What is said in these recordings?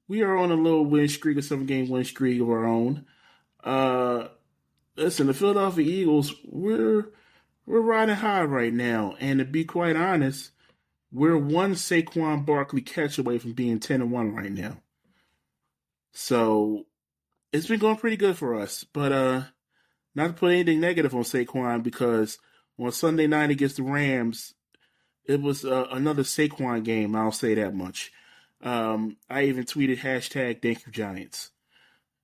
We are on a little win streak, a 7 game win streak of our own. Uh, Listen, the Philadelphia Eagles, we're riding high right now, and to be quite honest, we're one Saquon Barkley catch away from being 10-1 right now. So it's been going pretty good for us, but not to put anything negative on Saquon because on Sunday night against the Rams, it was another Saquon game. I'll say that much. I even tweeted hashtag Thank You Giants.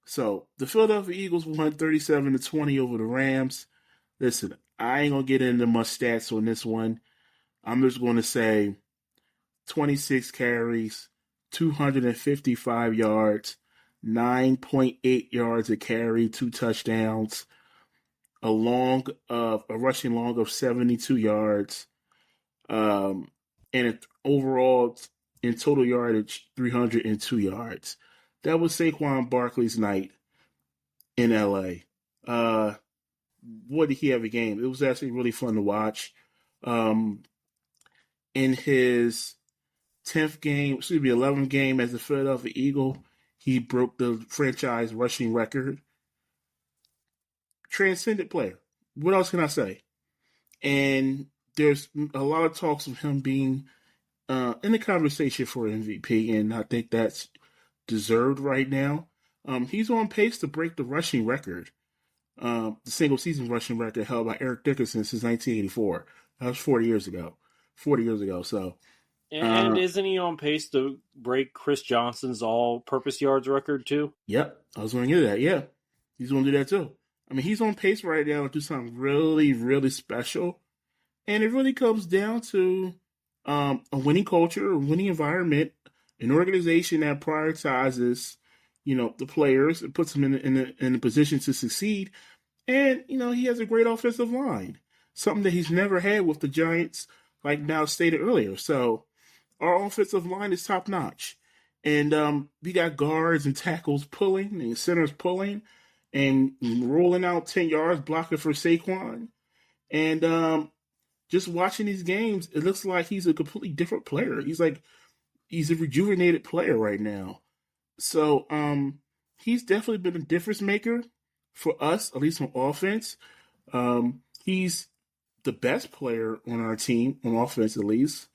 So the Philadelphia Eagles won 37-20 over the Rams. Listen, I ain't gonna get into much stats on this one. I'm just gonna say 26 carries, 255 yards, 9.8 yards a carry, 2 touchdowns, a rushing long of 72 yards, and overall in total yardage 302 yards. That was Saquon Barkley's night in LA. What did he have a game? It was actually really fun to watch. Um, in his 11th game as a Philadelphia Eagle, he broke the franchise rushing record. Transcendent player. What else can I say? And there's a lot of talks of him being in the conversation for MVP, and I think that's deserved right now. He's on pace to break the rushing record, the single season rushing record held by Eric Dickerson since 1984. That was 40 years ago. 40 years ago. So, And isn't he on pace to break Chris Johnson's all-purpose yards record too? yep, I was going to get that. Yeah, he's going to do that too. I mean, he's on pace right now to do something really, really special. And it really comes down to a winning culture, a winning environment, an organization that prioritizes, the players and puts them in a position to succeed. And, he has a great offensive line, something that he's never had with the Giants, like now stated earlier. So our offensive line is top notch. And we got guards and tackles pulling and centers pulling and rolling out 10 yards, blocking for Saquon. And just watching these games, it looks like he's a completely different player. He's a rejuvenated player right now. So he's definitely been a difference maker for us, at least on offense. He's the best player on our team, on offense at least.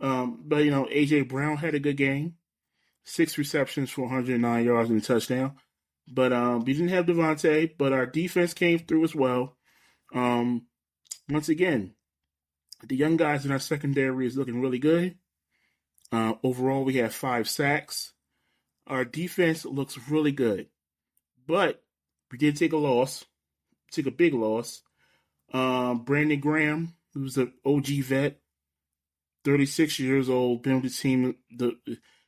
But AJ Brown had a good game. 6 receptions for 109 yards and a touchdown. But we didn't have Devontae, but our defense came through as well. Once again, the young guys in our secondary is looking really good. Overall, we have 5 sacks. Our defense looks really good. But we did take a big loss. Brandon Graham, who's an OG vet, 36 years old, been with the team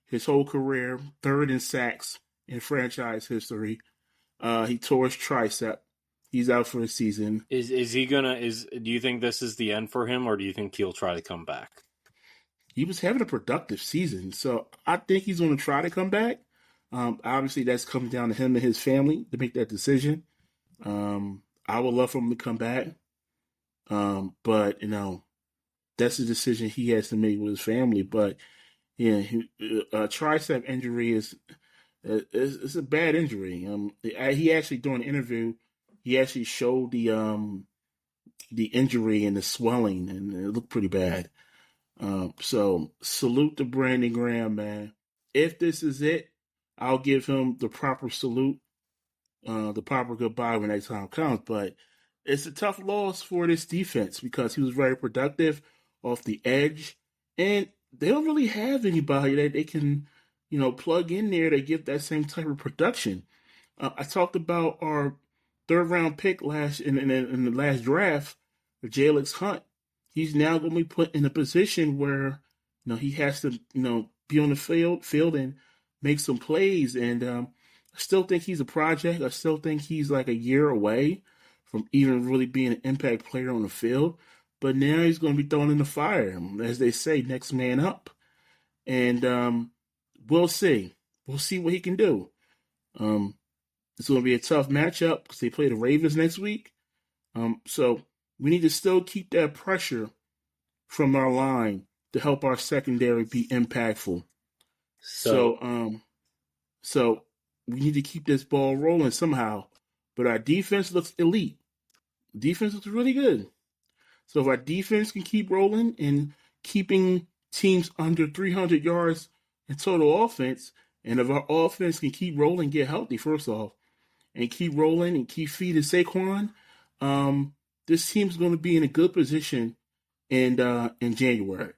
his whole career, third in sacks in franchise history. He tore his tricep. He's out for the season. Is he gonna? Do you think this is the end for him, or do you think he'll try to come back? He was having a productive season, so I think he's going to try to come back. Obviously, that's coming down to him and his family to make that decision. I would love for him to come back, but that's a decision he has to make with his family. But yeah, a tricep injury is it's a bad injury. He actually during an interview, he actually showed the injury and the swelling, and it looked pretty bad. So salute to Brandon Graham, man. If this is it, I'll give him the proper salute, the proper goodbye when that time comes. But it's a tough loss for this defense because he was very productive off the edge, and they don't really have anybody that they can, plug in there to give that same type of production. I talked about our third round pick in the last draft, Jalen Hunt. He's now going to be put in a position where he has to be on the field and make some plays. And I still think he's a project. I still think he's like a year away from even really being an impact player on the field. But now he's going to be thrown in the fire, as they say, next man up. And we'll see. We'll see what he can do. It's going to be a tough matchup because they play the Ravens next week. So we need to still keep that pressure from our line to help our secondary be impactful. So So we need to keep this ball rolling somehow. But our defense looks elite. Defense looks really good. So if our defense can keep rolling and keeping teams under 300 yards in total offense, and if our offense can keep rolling, get healthy first off, and keep rolling and keep feeding Saquon, this team's going to be in a good position in January.